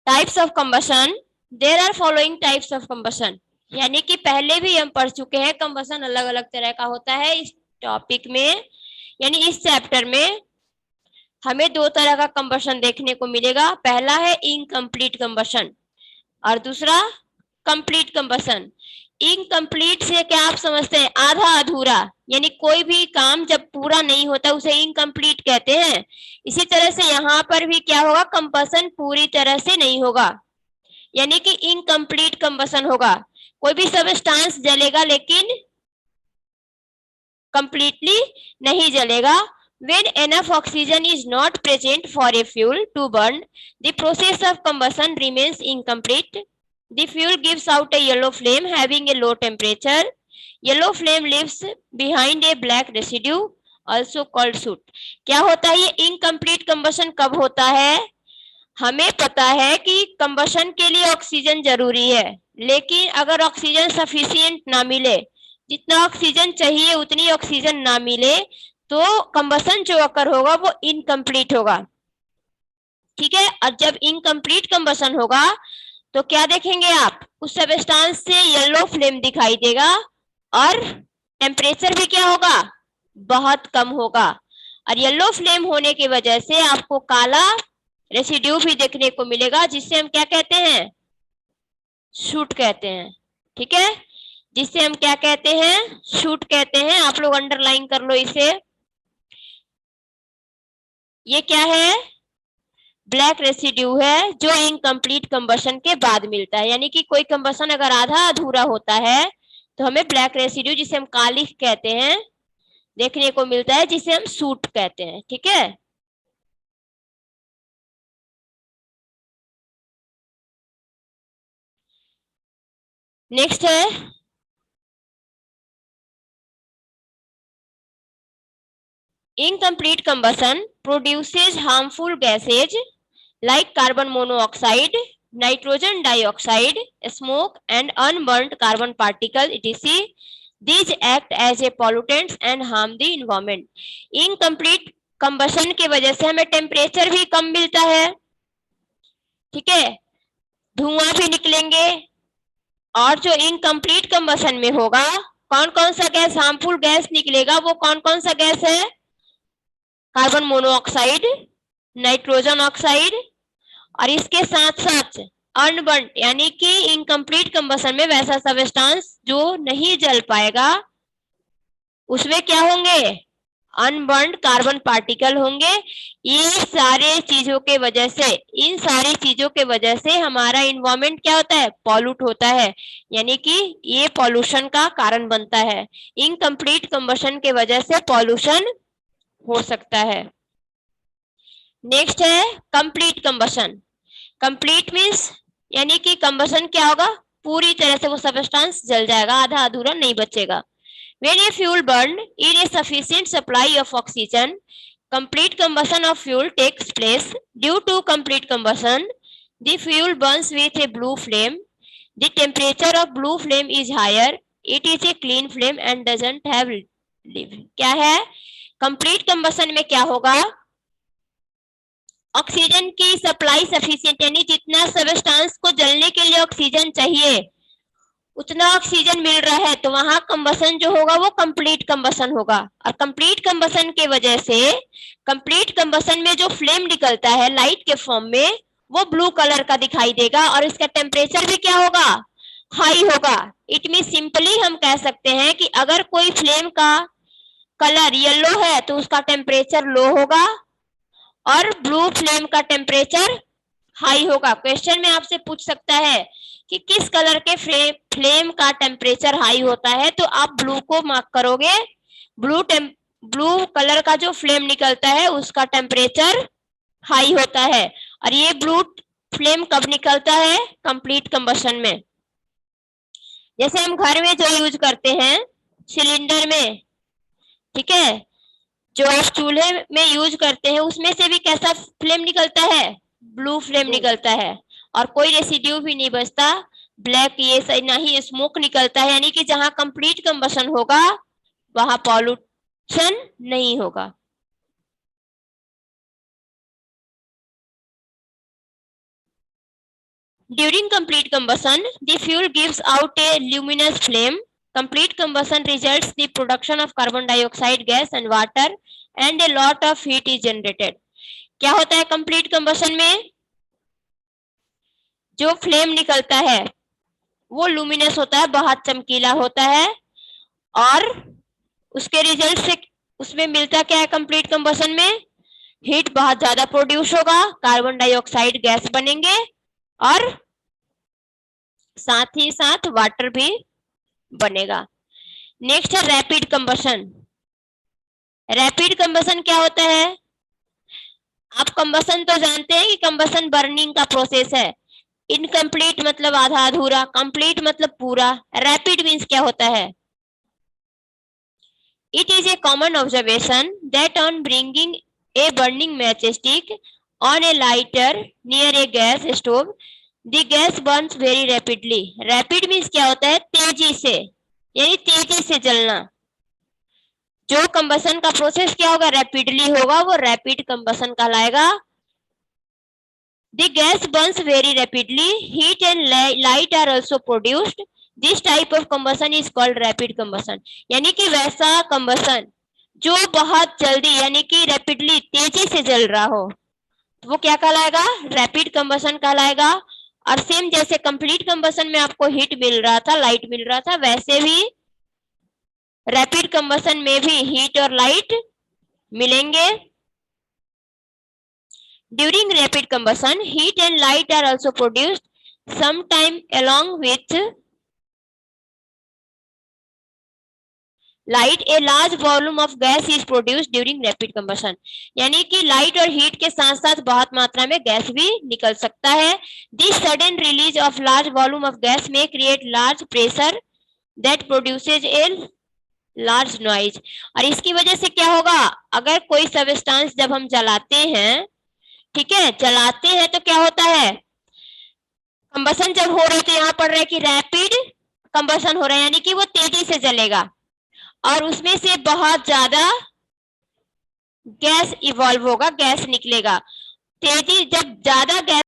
Types of combustion, there are following types of combustion, यानी कि पहले भी हम पढ़ चुके हैं कंबशन अलग अलग तरह का होता है। इस टॉपिक में यानी इस चैप्टर में हमें दो तरह का कंबशन देखने को मिलेगा। पहला है इनकम्प्लीट कंबशन और दूसरा कंप्लीट कंबशन। इनकम्प्लीट से क्या आप समझते हैं? आधा अधूरा, यानी कोई भी काम जब पूरा नहीं होता उसे इनकम्प्लीट कहते हैं। इसी तरह से यहाँ पर भी क्या होगा? कंबशन पूरी तरह से नहीं होगा, यानी कि इनकम्प्लीट कंबशन होगा। कोई भी सबस्टांस जलेगा लेकिन कंप्लीटली नहीं जलेगा। When enough oxygen is not present for a fuel to burn, the process of combustion remains incomplete. The fuel gives out a yellow flame having a low temperature. Yellow flame leaves behind a black residue, also called soot. क्या होता है ये incomplete combustion कब होता है? हमें पता है कि कंबशन के लिए ऑक्सीजन जरूरी है, लेकिन अगर ऑक्सीजन सफिशिएंट ना मिले, जितना ऑक्सीजन चाहिए उतनी ऑक्सीजन ना मिले, तो कंबशन जो अकर होगा वो इनकम्प्लीट होगा। ठीक है, और जब इनकम्प्लीट कंबशन होगा तो क्या देखेंगे आप? उस सबस्टांस से येलो फ्लेम दिखाई देगा और टेम्परेचर भी क्या होगा? बहुत कम होगा। और येलो फ्लेम होने की वजह से आपको काला रेसिड्यू भी देखने को मिलेगा, जिससे हम क्या कहते हैं? शूट कहते हैं। ठीक है, जिससे हम क्या कहते हैं? शूट कहते हैं। आप लोग अंडरलाइन कर लो इसे। ये क्या है? ब्लैक रेसिड्यू है जो इनकम्प्लीट कंबशन के बाद मिलता है। यानी कि कोई कंबशन अगर आधा अधूरा होता है तो हमें ब्लैक रेसिड्यू, जिसे हम कालिख कहते हैं, देखने को मिलता है, जिसे हम सूट कहते हैं। ठीक है, नेक्स्ट है incomplete combustion produces harmful gases like carbon monoxide, nitrogen dioxide, smoke and unburnt carbon particle etc. These act as a pollutants and harm the environment. Incomplete combustion की वजह से हमें टेम्परेचर भी कम मिलता है। ठीक है, धुआं भी निकलेंगे। और जो इनकम्प्लीट कंबशन में होगा, कौन कौन सा गैस हार्मफुल गैस निकलेगा? वो कौन कौन सा गैस है? कार्बन मोनोऑक्साइड, नाइट्रोजन ऑक्साइड, और इसके साथ साथ अनबर्न, यानी कि इनकम्प्लीट कंबशन में वैसा सबस्टांस जो नहीं जल पाएगा, उसमें क्या होंगे? अनबर्न कार्बन पार्टिकल होंगे। ये सारे चीजों के वजह से, इन सारी चीजों के वजह से हमारा इन्वायरमेंट क्या होता है? पॉल्यूट होता है, यानी कि ये पॉल्यूशन का कारण बनता है। इनकम्प्लीट कंबशन के वजह से पॉल्यूशन हो सकता है। नेक्स्ट है कंप्लीट कंबशन। कंप्लीट मीन्स यानी कि कंबशन क्या होगा? पूरी तरह से वो सबस्टांस जल जाएगा, आधा अधूरा नहीं बचेगा। When a fuel burned in a sufficient supply of oxygen, complete combustion of fuel takes place. Due to complete combustion, the fuel burns with a blue flame. The temperature of blue flame is higher. It is a clean flame and doesn't have leaf. क्या है? Complete combustion में क्या होगा? Oxygen की supply sufficient, यानी जितना substance को जलने के लिए ऑक्सीजन चाहिए उतना ऑक्सीजन मिल रहा है, तो वहां कंबशन जो होगा वो कंप्लीट कंबशन होगा। और कंप्लीट कंबशन के वजह से कंप्लीट कंबशन में जो फ्लेम निकलता है लाइट के फॉर्म में, वो ब्लू कलर का दिखाई देगा और इसका टेम्परेचर भी क्या होगा? हाई होगा। इट मीन सिंपली हम कह सकते हैं कि अगर कोई फ्लेम का कलर येलो है तो उसका टेम्परेचर लो होगा और ब्लू फ्लेम का टेम्परेचर हाई होगा। क्वेश्चन में आपसे पूछ सकता है कि किस कलर के फ्लेम का टेम्परेचर हाई होता है, तो आप ब्लू को मार्क करोगे। ब्लू कलर का जो फ्लेम निकलता है उसका टेम्परेचर हाई होता है। और ये ब्लू फ्लेम कब निकलता है? कंप्लीट कंबशन में। जैसे हम घर में जो यूज करते हैं सिलेंडर में, ठीक है, जो आप चूल्हे में यूज करते हैं उसमें से भी कैसा फ्लेम निकलता है? ब्लू फ्लेम निकलता है और कोई रेसिड्यू भी नहीं बचता। ब्लैक ये ना ही स्मोक निकलता है, यानी कि जहां कंप्लीट कंबशन होगा वहां पॉल्यूशन नहीं होगा। During complete combustion, the fuel gives out a luminous flame. Complete combustion results the production of carbon dioxide gas and water, and a lot of heat is generated. क्या होता है complete combustion में? जो flame निकलता है वो luminous होता है, बहुत चमकीला होता है, और उसके रिजल्ट से उसमें मिलता क्या है कंप्लीट कंबशन में? हीट बहुत ज्यादा प्रोड्यूस होगा, कार्बन डाइऑक्साइड गैस बनेंगे, और साथ ही साथ वाटर भी बनेगा। नेक्स्ट है रैपिड कंबशन। रैपिड कंबशन क्या होता है? आप कंबशन तो जानते हैं कि कंबशन बर्निंग का प्रोसेस है। इनकम्प्लीट मतलब आधा अधूरा, कंप्लीट मतलब पूरा, रैपिड मीन्स क्या होता है? It is a common observation that on bringing a burning matchstick on a lighter near a gas stove, the gas burns very rapidly. Rapid means क्या होता है? तेजी से, यानी तेजी से जलना। जो कंबसन का प्रोसेस क्या होगा? रैपिडली होगा, वो रैपिड कंबसन कहलाएगा। The gas burns very rapidly. Heat and light are also produced. This type of combustion is called rapid combustion. यानी कि वैसा कंबसन जो बहुत जल्दी यानी कि रैपिडली तेजी से जल रहा हो, तो वो क्या कहलाएगा? रैपिड कंबसन कहलाएगा। और सेम जैसे कंप्लीट कंबसन में आपको हीट मिल रहा था, लाइट मिल रहा था, वैसे भी रैपिड कंबसन में भी हीट और लाइट मिलेंगे। During rapid combustion, heat and light are also produced, sometime along with light. A large volume of gas is produced during rapid combustion. यानी कि लाइट और हीट के साथ साथ बहुत मात्रा में गैस भी निकल सकता है। This sudden release of large volume of gas may create large pressure that produces a large noise. और इसकी वजह से क्या होगा? अगर कोई सबस्टेंस जब हम जलाते हैं, ठीक है, जलाते हैं तो क्या होता है? कंबसन जब हो रहा है तो यहाँ पढ़ रहे कि रैपिड कंबसन हो रहा है, यानी कि वो तेजी से जलेगा और उसमें से बहुत ज्यादा गैस इवॉल्व होगा, गैस निकलेगा। तेजी जब ज्यादा गैस